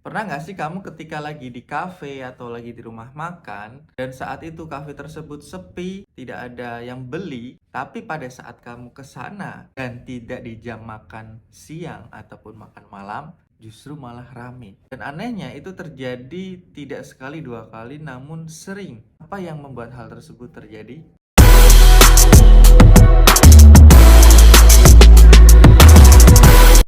Pernah nggak sih kamu ketika lagi di kafe atau lagi di rumah makan, dan saat itu kafe tersebut sepi, tidak ada yang beli, tapi pada saat kamu ke sana dan tidak di jam makan siang ataupun makan malam, justru malah rame. Dan anehnya itu terjadi tidak sekali dua kali, namun sering. Apa yang membuat hal tersebut terjadi?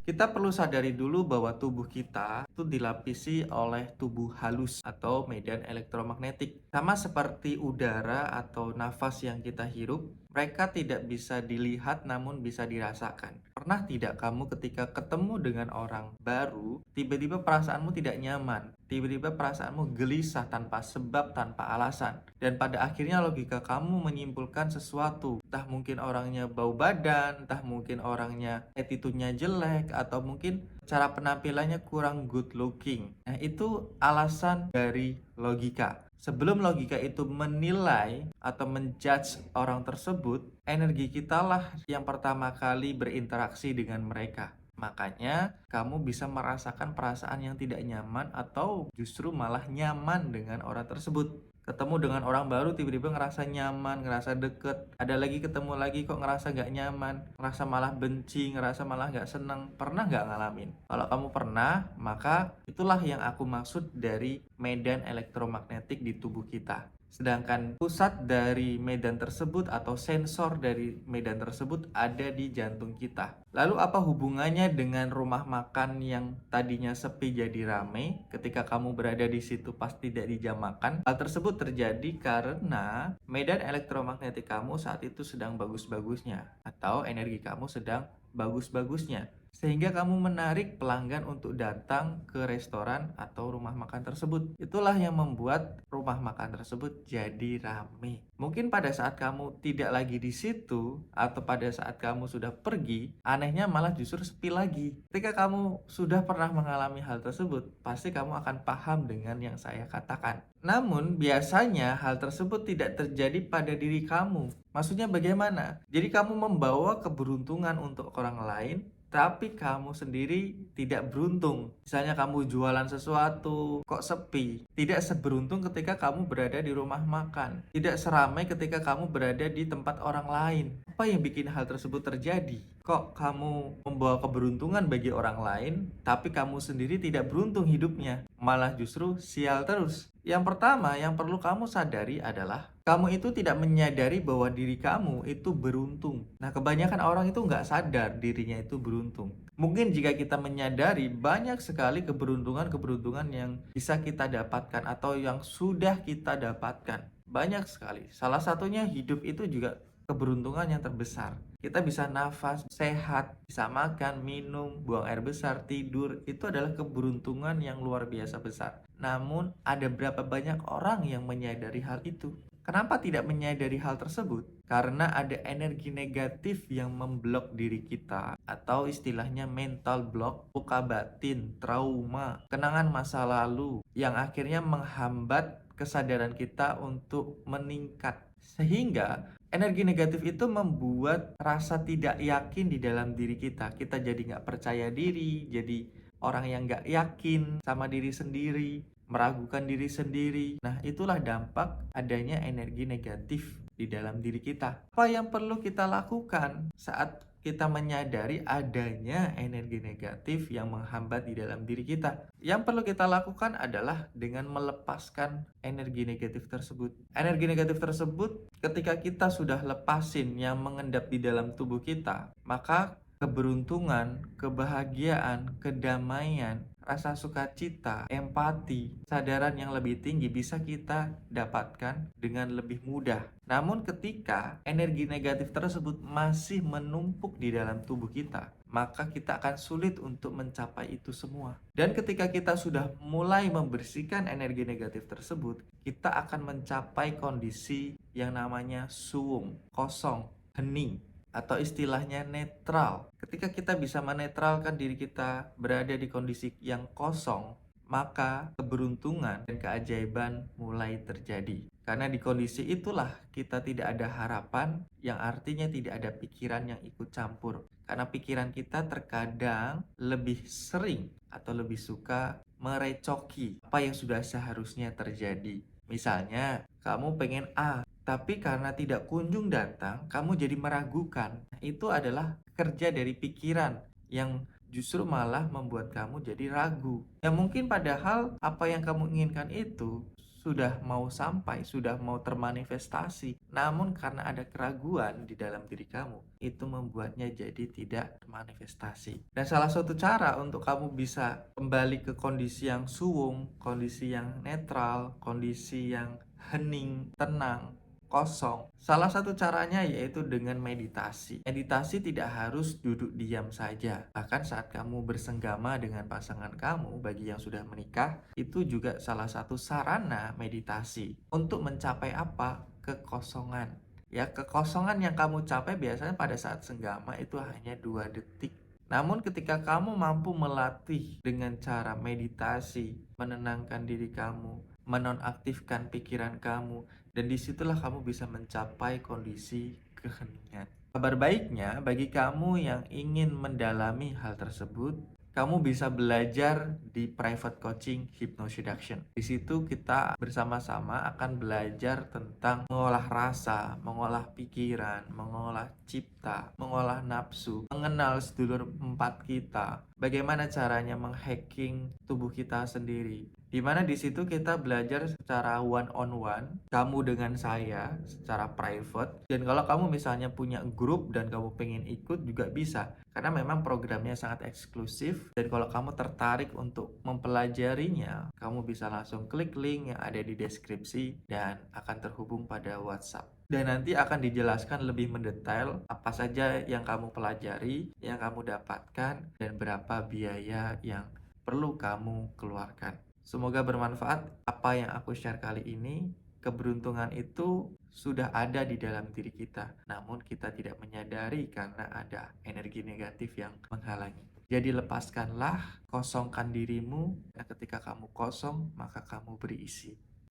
Kita perlu sadari dulu bahwa tubuh kita itu dilapisi oleh tubuh halus atau medan elektromagnetik. Sama seperti udara atau nafas yang kita hirup, mereka tidak bisa dilihat namun bisa dirasakan. Pernah tidak kamu ketika ketemu dengan orang baru, tiba-tiba perasaanmu tidak nyaman, tiba-tiba perasaanmu gelisah tanpa sebab, tanpa alasan. Dan pada akhirnya logika kamu menyimpulkan sesuatu, entah mungkin orangnya bau badan, entah mungkin orangnya attitude-nya jelek, atau mungkin cara penampilannya kurang good looking. Nah, itu alasan dari logika. Sebelum logika itu menilai atau menjudge orang tersebut, energi kita lah yang pertama kali berinteraksi dengan mereka. Makanya kamu bisa merasakan perasaan yang tidak nyaman atau justru malah nyaman dengan orang tersebut. Ketemu dengan orang baru tiba-tiba ngerasa nyaman, ngerasa deket. Ada lagi ketemu lagi kok ngerasa gak nyaman, ngerasa malah benci, ngerasa malah gak seneng. Pernah gak ngalamin? Kalau kamu pernah, maka itulah yang aku maksud dari medan elektromagnetik di tubuh kita. Sedangkan pusat dari medan tersebut atau sensor dari medan tersebut ada di jantung kita. Lalu apa hubungannya dengan rumah makan yang tadinya sepi jadi ramai ketika kamu berada di situ pas tidak di jam makan? Hal tersebut terjadi karena medan elektromagnetik kamu saat itu sedang bagus-bagusnya atau energi kamu sedang bagus-bagusnya. Sehingga kamu menarik pelanggan untuk datang ke restoran atau rumah makan tersebut. Itulah yang membuat rumah makan tersebut jadi rame. Mungkin pada saat kamu tidak lagi di situ atau pada saat kamu sudah pergi, anehnya malah justru sepi lagi. Ketika kamu sudah pernah mengalami hal tersebut, pasti kamu akan paham dengan yang saya katakan. Namun, biasanya hal tersebut tidak terjadi pada diri kamu. Maksudnya bagaimana? Jadi kamu membawa keberuntungan untuk orang lain, tapi kamu sendiri tidak beruntung. Misalnya kamu jualan sesuatu, kok sepi. Tidak seberuntung ketika kamu berada di rumah makan. Tidak seramai ketika kamu berada di tempat orang lain. Apa yang bikin hal tersebut terjadi? Kok kamu membawa keberuntungan bagi orang lain, tapi kamu sendiri tidak beruntung hidupnya? Malah justru sial terus. Yang pertama yang perlu kamu sadari adalah kamu itu tidak menyadari bahwa diri kamu itu beruntung. Nah, kebanyakan orang itu nggak sadar dirinya itu beruntung. Mungkin jika kita menyadari banyak sekali keberuntungan-keberuntungan yang bisa kita dapatkan atau yang sudah kita dapatkan. Banyak sekali. Salah satunya hidup itu juga keberuntungan yang terbesar. Kita bisa nafas, sehat, bisa makan, minum, buang air besar, tidur. Itu adalah keberuntungan yang luar biasa besar. Namun, ada berapa banyak orang yang menyadari hal itu? Kenapa tidak menyadari hal tersebut? Karena ada energi negatif yang memblok diri kita, atau istilahnya mental block, luka batin, trauma, kenangan masa lalu yang akhirnya menghambat kesadaran kita untuk meningkat. Sehingga energi negatif itu membuat rasa tidak yakin di dalam diri kita. Kita jadi nggak percaya diri, jadi orang yang nggak yakin sama diri sendiri, meragukan diri sendiri. Nah, itulah dampak adanya energi negatif di dalam diri kita. Apa yang perlu kita lakukan saat kita menyadari adanya energi negatif yang menghambat di dalam diri kita? Yang perlu kita lakukan adalah dengan melepaskan energi negatif tersebut. Energi negatif tersebut ketika kita sudah lepasin yang mengendap di dalam tubuh kita, maka keberuntungan, kebahagiaan, kedamaian, rasa sukacita, empati, kesadaran yang lebih tinggi bisa kita dapatkan dengan lebih mudah. Namun ketika energi negatif tersebut masih menumpuk di dalam tubuh kita, maka kita akan sulit untuk mencapai itu semua. Dan ketika kita sudah mulai membersihkan energi negatif tersebut, kita akan mencapai kondisi yang namanya suwung, kosong, hening, atau istilahnya netral. Ketika kita bisa menetralkan diri kita berada di kondisi yang kosong, maka keberuntungan dan keajaiban mulai terjadi. Karena di kondisi itulah kita tidak ada harapan, yang artinya tidak ada pikiran yang ikut campur. Karena pikiran kita terkadang lebih sering atau lebih suka merecoki apa yang sudah seharusnya terjadi. Misalnya, kamu pengen A, tapi karena tidak kunjung datang, kamu jadi meragukan. Itu adalah kerja dari pikiran yang justru malah membuat kamu jadi ragu. Ya mungkin padahal apa yang kamu inginkan itu sudah mau sampai, sudah mau termanifestasi. Namun karena ada keraguan di dalam diri kamu, itu membuatnya jadi tidak termanifestasi. Dan salah satu cara untuk kamu bisa kembali ke kondisi yang suwung, kondisi yang netral, kondisi yang hening, tenang, kosong. Salah satu caranya yaitu dengan meditasi. Meditasi tidak harus duduk diam saja. Bahkan saat kamu bersenggama dengan pasangan kamu, bagi yang sudah menikah, itu juga salah satu sarana meditasi. Untuk mencapai apa? Kekosongan. Ya, kekosongan yang kamu capai biasanya pada saat senggama itu hanya 2 detik. Namun ketika kamu mampu melatih dengan cara meditasi, menenangkan diri kamu, menonaktifkan pikiran kamu, dan disitulah kamu bisa mencapai kondisi keheningan. Kabar baiknya, bagi kamu yang ingin mendalami hal tersebut, kamu bisa belajar di private coaching hypnoseduction. Di situ kita bersama-sama akan belajar tentang mengolah rasa, mengolah pikiran, mengolah cipta, mengolah nafsu, mengenal sedulur empat kita, bagaimana caranya menghacking tubuh kita sendiri. Di mana di situ kita belajar secara one on one, kamu dengan saya secara private. Dan kalau kamu misalnya punya grup dan kamu pengen ikut juga bisa, karena memang programnya sangat eksklusif. Dan kalau kamu tertarik untuk mempelajarinya, kamu bisa langsung klik link yang ada di deskripsi dan akan terhubung pada WhatsApp. Dan nanti akan dijelaskan lebih mendetail apa saja yang kamu pelajari, yang kamu dapatkan, dan berapa biaya yang perlu kamu keluarkan. Semoga bermanfaat apa yang aku share kali ini. Keberuntungan itu sudah ada di dalam diri kita, namun kita tidak menyadari karena ada energi negatif yang menghalangi. Jadi lepaskanlah, kosongkan dirimu, dan ketika kamu kosong, maka kamu berisi.